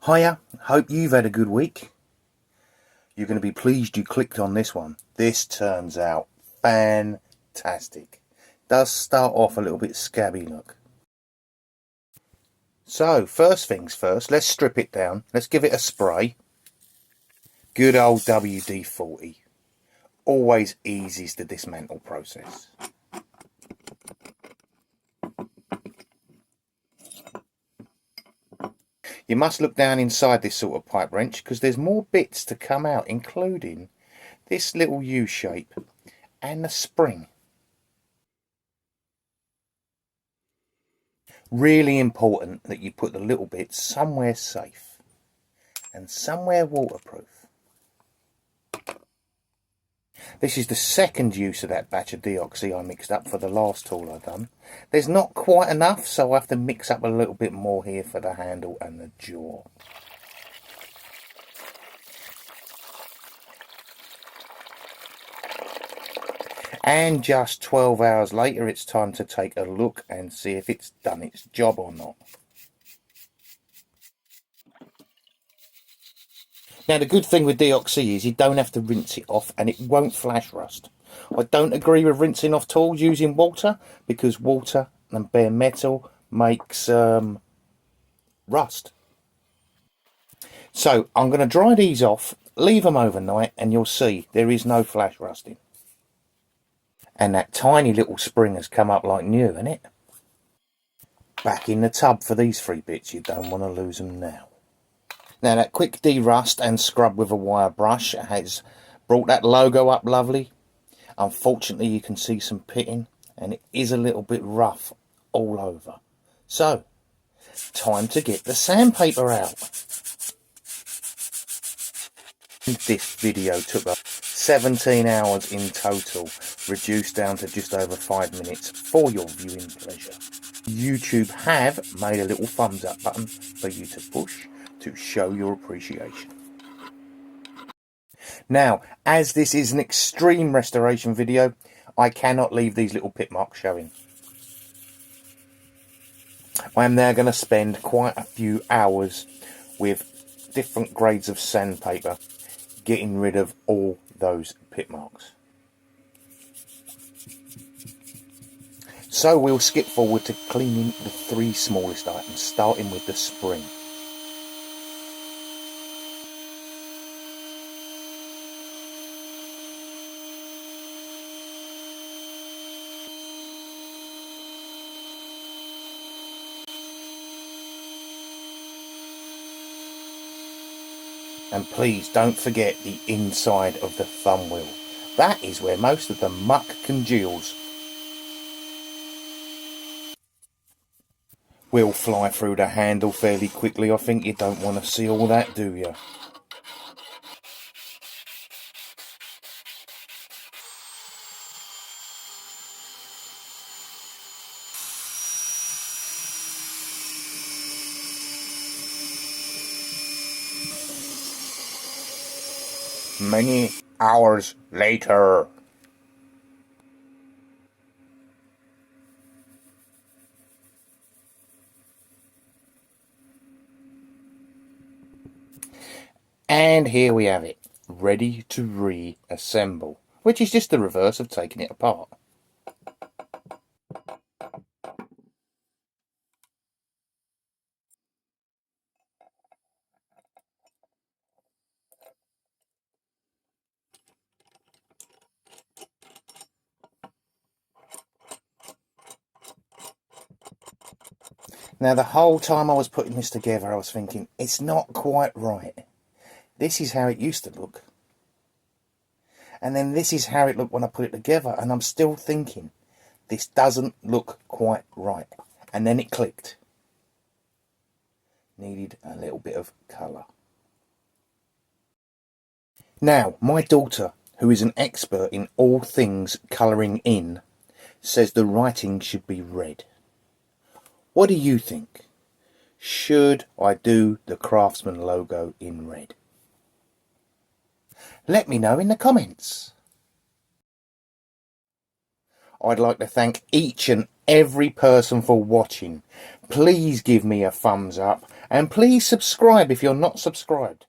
Hiya, hope you've had a good week. You're going to be pleased you clicked on this one. This turns out fantastic. Does start off a little bit scabby, look. So, first things first, let's strip it down. Let's give it a spray. Good old WD-40. Always eases the dismantle process. You must look down inside this sort of pipe wrench because there's more bits to come out, including this little U-shape and the spring. Really important that you put the little bits somewhere safe and somewhere waterproof. This is the second use of that batch of deoxy I mixed up for the last tool I've done. There's not quite enough, so I have to mix up a little bit more here for the handle and the jaw. And just 12 hours later, it's time to take a look and see if it's done its job or not. Now, the good thing with deoxy is you don't have to rinse it off and it won't flash rust. I don't agree with rinsing off tools using water because water and bare metal makes rust. So I'm going to dry these off, leave them overnight, and you'll see there is no flash rusting. And that tiny little spring has come up like new, isn't it? Back in the tub for these three bits, you don't want to lose them now. Now that quick derust and scrub with a wire brush has brought that logo up lovely. Unfortunately you can see some pitting and it is a little bit rough all over. So, time to get the sandpaper out. This video took us 17 hours in total, reduced down to just over 5 minutes for your viewing pleasure. YouTube have made a little thumbs up button for you to push to show your appreciation. Now, as this is an extreme restoration video, I cannot leave these little pit marks showing. I am now going to spend quite a few hours with different grades of sandpaper getting rid of all those pit marks. So we'll skip forward to cleaning the three smallest items, starting with the spring. And please don't forget the inside of the thumb wheel. That is where most of the muck congeals. Will fly through the handle fairly quickly. I think you don't want to see all that, do you? Many hours later. And here we have it, ready to reassemble, which is just the reverse of taking it apart. Now, the whole time I was putting this together, I was thinking, it's not quite right. This is how it used to look. And then this is how it looked when I put it together. And I'm still thinking, this doesn't look quite right. And then it clicked. Needed a little bit of colour. Now, my daughter, who is an expert in all things colouring in, says the writing should be red. What do you think? Should I do the Craftsman logo in red? Let me know in the comments. I'd like to thank each and every person for watching. Please give me a thumbs up and please subscribe if you're not subscribed.